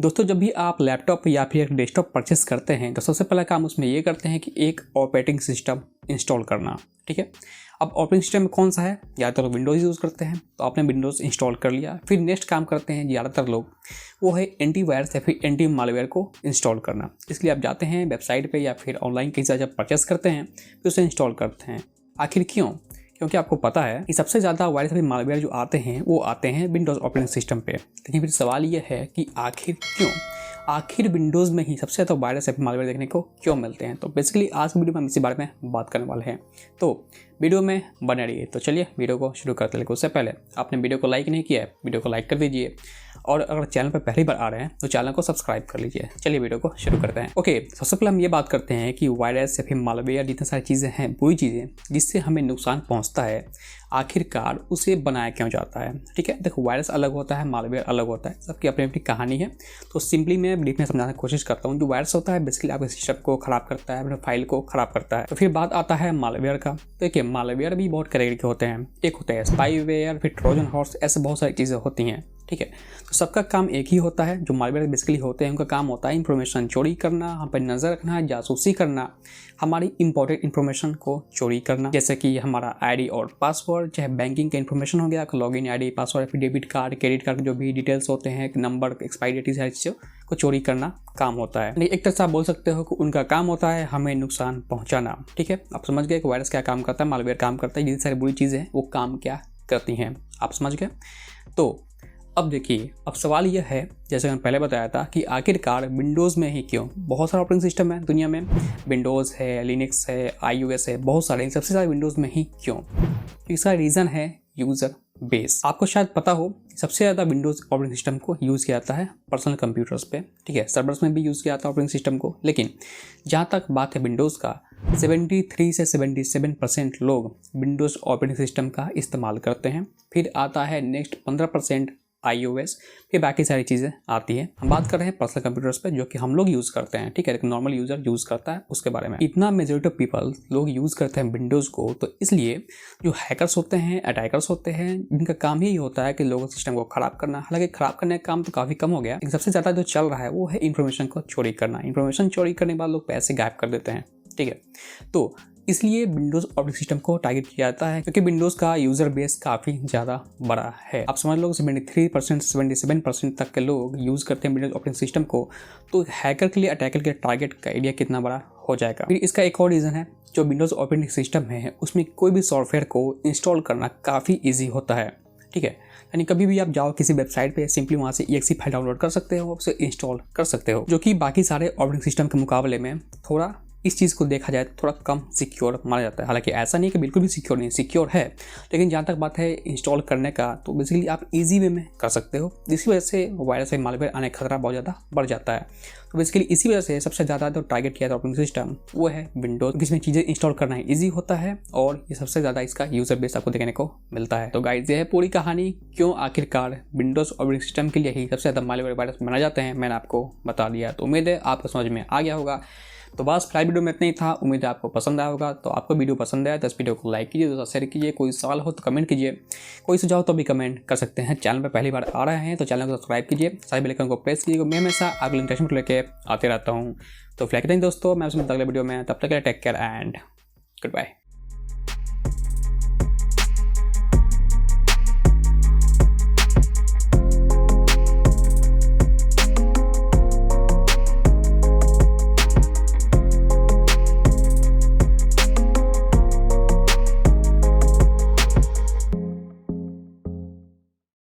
दोस्तों जब भी आप लैपटॉप या फिर डेस्कटॉप परचेस करते हैं तो सबसे पहला काम उसमें ये करते हैं कि एक ऑपरेटिंग सिस्टम इंस्टॉल करना। ठीक है, अब ऑपरेटिंग सिस्टम कौन सा है? ज़्यादातर लोग विंडोज़ यूज़ करते हैं, तो आपने विंडोज़ इंस्टॉल कर लिया। फिर नेक्स्ट काम करते हैं ज़्यादातर लोग, वो है एंटीवायरस या फिर एंटी मालवेयर को इंस्टॉल करना। इसलिए आप जाते हैं वेबसाइट पर या फिर ऑनलाइन कहीं से जब परचेस करते हैं फिर उसे इंस्टॉल करते हैं। आखिर क्यों? क्योंकि आपको पता है कि सबसे ज़्यादा वायरस या मालवेयर जो आते हैं वो आते हैं विंडोज़ ऑपरेटिंग सिस्टम पे। लेकिन फिर सवाल ये है कि आखिर क्यों? आखिर विंडोज़ में ही सबसे ज़्यादा वायरस या मालवेयर देखने को क्यों मिलते हैं? तो बेसिकली आज की वीडियो में हम इसी बारे में बात करने वाले हैं, तो वीडियो में बने रहिए। तो चलिए वीडियो को शुरू करते हैं। लेकिन उससे पहले आपने वीडियो को लाइक नहीं किया है, वीडियो को लाइक कर दीजिए, और अगर चैनल पर पहली बार आ रहे हैं तो चैनल को सब्सक्राइब कर लीजिए। चलिए वीडियो को शुरू करते हैं। ओके, सबसे पहले हम ये बात करते हैं कि वायरस या फिर मालवेयर जितनी सारी चीज़ें हैं, बुरी चीज़ें जिससे हमें नुकसान पहुंचता है, आखिरकार उसे बनाया क्यों जाता है। ठीक है, देखो वायरस अलग होता है, मालवेयर अलग होता है, सबकी अपनी अपनी कहानी है। तो सिंपली मैं ब्रीफ में समझाने की कोशिश करता हूँ। जो वायरस होता है बेसिकली आपके सिस्टम को ख़राब करता है, अपने फाइल को ख़राब करता है। तो फिर बात आता है मालवेयर का। देखिए मालवेयर भी बहुत कैटेगरी के होते हैं। एक होता है स्पाईवेयर, फिर ट्रोजन हॉर्स, ऐसे बहुत सारी चीज़ें होती हैं। ठीक है, तो सबका काम एक ही होता है। जो मालवेयर बेसिकली होते हैं उनका काम होता है इन्फॉर्मेशन चोरी करना, हम पर नज़र रखना, जासूसी करना, हमारी इंपॉर्टेंट इन्फॉर्मेशन को चोरी करना, जैसे कि हमारा आईडी और पासवर्ड, चाहे बैंकिंग का इन्फॉर्मेशन हो गया, लॉगिन आईडी, पासवर्ड, फिर डेबिट कार्ड, क्रेडिट कार्ड जो भी डिटेल्स होते हैं, नंबर, एक्सपायरी डेट, सारी चीज़ों को चोरी करना काम होता है। एक तरह से आप बोल सकते हो कि उनका काम होता है हमें नुकसान पहुँचाना। ठीक है, आप समझ गए कि वायरस क्या काम करता है, मालवेयर काम करता है, जितनी सारी बुरी चीज़ें हैं वो काम क्या करती हैं, आप समझ गए। तो अब देखिए, अब सवाल यह है, जैसे मैंने पहले बताया था, कि आखिरकार विंडोज़ में ही क्यों? बहुत सारे ऑपरेटिंग सिस्टम है दुनिया में, विंडोज़ है, लिनक्स है, iOS है, बहुत सारे, सबसे ज़्यादा विंडोज़ में ही क्यों? इसका रीज़न है यूज़र बेस। आपको शायद पता हो सबसे ज़्यादा विंडोज़ ऑपरेटिंग सिस्टम को यूज़ किया जाता है पर्सनल कंप्यूटर्स पे। ठीक है, सर्वर्स में भी यूज़ किया जाता है ऑपरेटिंग सिस्टम को। लेकिन जहाँ तक बात है विंडोज़ का, 73 से 77% लोग विंडोज़ ऑपरेटिंग सिस्टम का इस्तेमाल करते हैं। फिर आता है नेक्स्ट 15% iOS, फिर बाकी सारी चीज़ें आती हैं। हम बात कर रहे हैं पर्सनल कंप्यूटर्स पे जो कि हम लोग यूज़ करते हैं। ठीक है, एक नॉर्मल यूज़र यूज़ करता है उसके बारे में। इतना मेजॉरिटी ऑफ पीपल लोग यूज़ करते हैं विंडोज़ को, तो इसलिए जो हैकर्स होते हैं, अटैकर्स होते हैं, इनका काम यही होता है कि लोगों के सिस्टम को ख़राब करना। हालांकि ख़राब करने का काम तो काफ़ी कम हो गया, लेकिन सबसे ज़्यादा जो चल रहा है वो है इन्फॉर्मेशन को चोरी करना। इन्फॉर्मेशन चोरी करने के बाद लोग पैसे गायब कर देते हैं। ठीक है, तो इसलिए विंडोज़ ऑपरेटिंग सिस्टम को टारगेट किया जाता है, क्योंकि विंडोज़ का यूज़र बेस काफ़ी ज़्यादा बड़ा है। आप समझ लो 73% 77% तक के लोग यूज़ करते हैं विंडोज़ ऑपरेटिंग सिस्टम को, तो हैकर के लिए, अटैकर के लिए टारगेट का एरिया कितना बड़ा हो जाएगा। फिर इसका एक और रीज़न है, जो विंडोज़ ऑपरेटिंग सिस्टम है उसमें कोई भी सॉफ्टवेयर को इंस्टॉल करना काफ़ी ईजी होता है। ठीक है, यानी कभी भी आप जाओ किसी वेबसाइट पे, सिंपली वहाँ से exe फाइल डाउनलोड कर सकते हो, उसे इंस्टॉल कर सकते हो, जो कि बाकी सारे ऑपरेटिंग सिस्टम के मुकाबले में थोड़ा, इस चीज़ को देखा जाए तो थोड़ा कम सिक्योर माना जाता है। हालांकि ऐसा नहीं कि बिल्कुल भी सिक्योर नहीं, सिक्योर है, लेकिन जहाँ तक बात है इंस्टॉल करने का, तो बेसिकली आप इजी वे में कर सकते हो, जिसकी वजह से वायरस या मालवेयर आने का खतरा बहुत ज़्यादा बढ़ जाता है। तो बेसिकली इसी वजह से सबसे ज़्यादा जो टारगेट किया था ऑपरेटिंग सिस्टम वो है विंडोज़, जिसमें चीज़ें इंस्टॉल करना ईजी होता है, और ये सबसे ज़्यादा इसका यूज़र बेस आपको देखने को मिलता है। तो गाइस, ये है पूरी कहानी, क्यों आखिरकार विंडोज़ ऑपरेटिंग सिस्टम के लिए ही सबसे ज़्यादा मालवेयर वायरस बनाए जाते हैं, मैंने आपको बता दिया। तो उम्मीद है आपको समझ में आ गया होगा। तो बस फिलहाल वीडियो में इतना ही था, उम्मीद है आपको पसंद आया होगा। तो आपको वीडियो पसंद आया तो इस वीडियो को लाइक कीजिए, दोस्तों शेयर कीजिए, कोई सवाल हो तो कमेंट कीजिए, कोई सुझाव तो भी कमेंट कर सकते हैं। चैनल पर पहली बार आ रहे हैं तो चैनल को सब्सक्राइब कीजिए, सारे बेल आइकन को प्रेस कीजिए। मैं हमेशा अगले इंटरेस्टिंग लेके आते रहता हूँ। तो फिलहाल दोस्तों, मैं आपसे मिलता हूं अगले वीडियो में, तब तक के लिए take care and good bye.